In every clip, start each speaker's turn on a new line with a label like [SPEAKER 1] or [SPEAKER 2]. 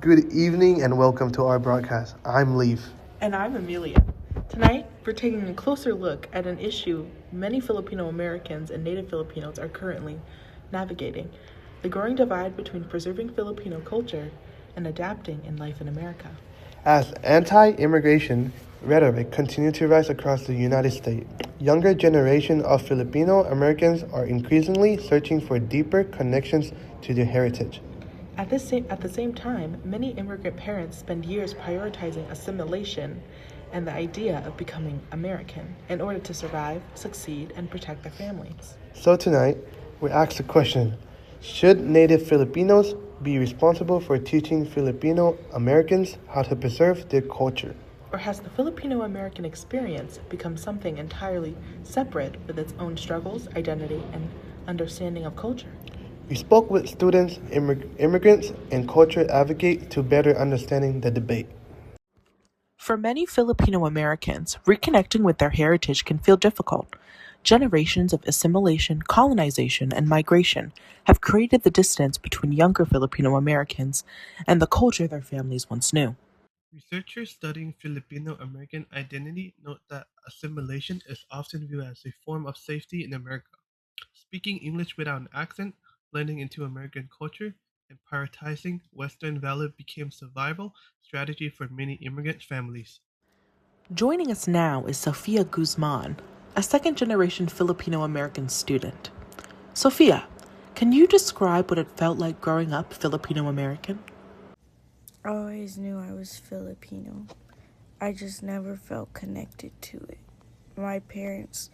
[SPEAKER 1] Good evening and welcome to our broadcast. I'm Leaf.
[SPEAKER 2] And I'm Amelia. Tonight, we're taking a closer look at an issue many Filipino Americans and Native Filipinos are currently navigating: the growing divide between preserving Filipino culture and adapting in life in America.
[SPEAKER 1] As anti-immigration rhetoric continues to rise across the United States, younger generation of Filipino Americans are increasingly searching for deeper connections to their heritage.
[SPEAKER 2] At the same time, many immigrant parents spend years prioritizing assimilation and the idea of becoming American in order to survive, succeed, and protect their families.
[SPEAKER 1] So tonight, we ask the question, should Native Filipinos be responsible for teaching Filipino Americans how to preserve their culture?
[SPEAKER 2] Or has the Filipino American experience become something entirely separate with its own struggles, identity, and understanding of culture?
[SPEAKER 1] We spoke with students, immigrants, and culture advocates to better understanding the debate.
[SPEAKER 2] For many Filipino Americans, reconnecting with their heritage can feel difficult. Generations of assimilation, colonization, and migration have created the distance between younger Filipino Americans and the culture their families once knew.
[SPEAKER 1] Researchers studying Filipino American identity note that assimilation is often viewed as a form of safety in America. Speaking English without an accent, blending into American culture, and prioritizing Western value became survival strategy for many immigrant families.
[SPEAKER 2] Joining us now is Sofia Guzman, a second generation Filipino American student. Sophia, can you describe what it felt like growing up Filipino American?
[SPEAKER 3] I always knew I was Filipino. I just never felt connected to it. My parents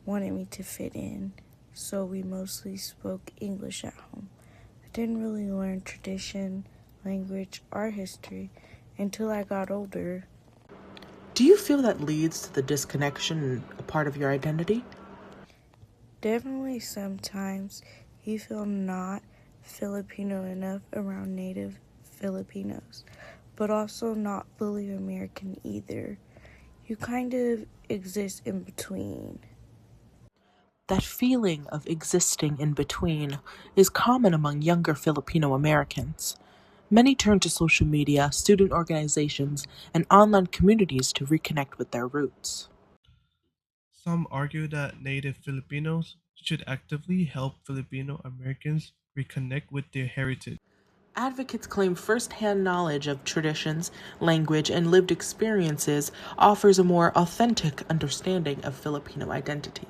[SPEAKER 3] wanted me to fit in, so we mostly spoke English at home. I didn't really learn tradition, language, or history until I got older.
[SPEAKER 2] Do you feel that leads to the disconnection in a part of your identity?
[SPEAKER 3] Definitely sometimes you feel not Filipino enough around native Filipinos, but also not fully American either. You kind of exist in between.
[SPEAKER 2] That feeling of existing in between is common among younger Filipino Americans. Many turn to social media, student organizations, and online communities to reconnect with their roots.
[SPEAKER 1] Some argue that native Filipinos should actively help Filipino Americans reconnect with their heritage.
[SPEAKER 2] Advocates claim first-hand knowledge of traditions, language, and lived experiences offers a more authentic understanding of Filipino identity.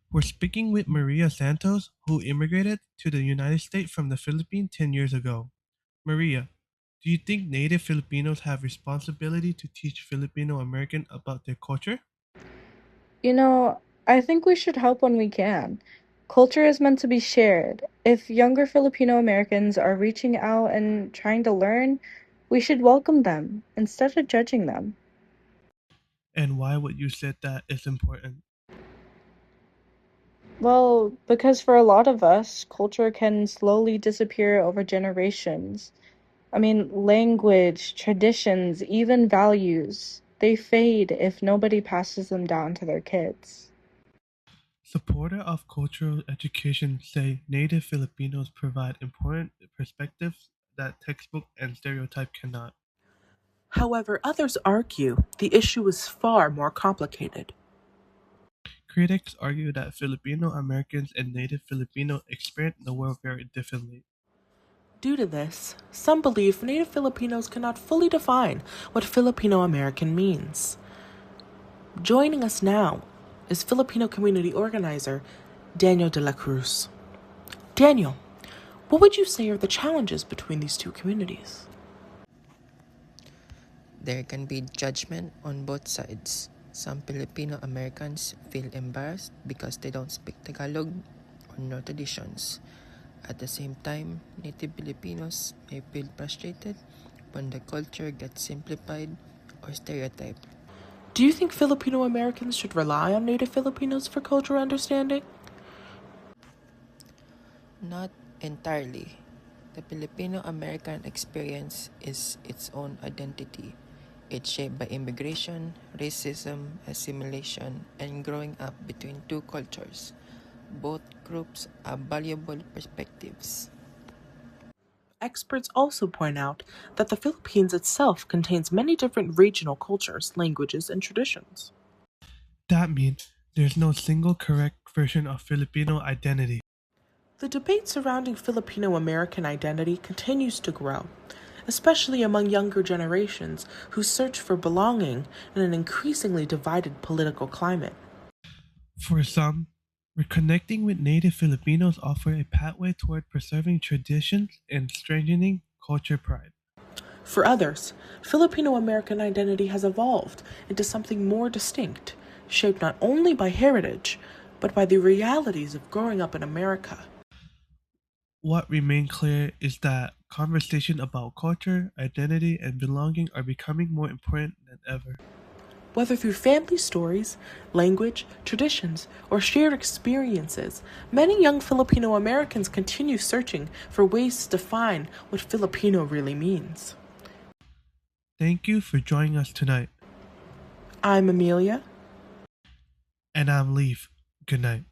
[SPEAKER 1] We're speaking with Maria Santos, who immigrated to the United States from the Philippines 10 years ago. Maria, do you think native Filipinos have responsibility to teach Filipino American about their culture?
[SPEAKER 4] You know, I think we should help when we can. Culture is meant to be shared. If younger Filipino Americans are reaching out and trying to learn, we should welcome them instead of judging them.
[SPEAKER 1] And why would you say that is important?
[SPEAKER 4] Well, because for a lot of us, culture can slowly disappear over generations. I mean, language, traditions, even values, they fade if nobody passes them down to their kids.
[SPEAKER 1] Supporter of cultural education say native Filipinos provide important perspectives that textbook and stereotype cannot.
[SPEAKER 2] However, others argue the issue is far more complicated.
[SPEAKER 1] Critics argue that Filipino Americans and native Filipinos experience the world very differently.
[SPEAKER 2] Due to this, some believe Native Filipinos cannot fully define what Filipino American means. Joining us now is Filipino community organizer Daniel de la Cruz. Daniel, what would you say are the challenges between these two communities?
[SPEAKER 5] There can be judgment on both sides. Some Filipino Americans feel embarrassed because they don't speak Tagalog or know traditions. At the same time, native Filipinos may feel frustrated when the culture gets simplified or stereotyped.
[SPEAKER 2] Do you think Filipino Americans should rely on Native Filipinos for cultural understanding?
[SPEAKER 5] Not entirely. The Filipino American experience is its own identity. It's shaped by immigration, racism, assimilation, and growing up between two cultures. Both groups have valuable perspectives.
[SPEAKER 2] Experts also point out that the Philippines itself contains many different regional cultures, languages, and traditions.
[SPEAKER 1] That means there's no single correct version of Filipino identity.
[SPEAKER 2] The debate surrounding Filipino American identity continues to grow, especially among younger generations who search for belonging in an increasingly divided political climate.
[SPEAKER 1] For some, reconnecting with native Filipinos offer a pathway toward preserving traditions and strengthening culture pride.
[SPEAKER 2] For others, Filipino American identity has evolved into something more distinct, shaped not only by heritage, but by the realities of growing up in America.
[SPEAKER 1] What remains clear is that conversation about culture, identity, and belonging are becoming more important than ever.
[SPEAKER 2] Whether through family stories, language, traditions, or shared experiences, many young Filipino Americans continue searching for ways to define what Filipino really means.
[SPEAKER 1] Thank you for joining us tonight.
[SPEAKER 2] I'm Amelia.
[SPEAKER 1] And I'm Leaf. Good night.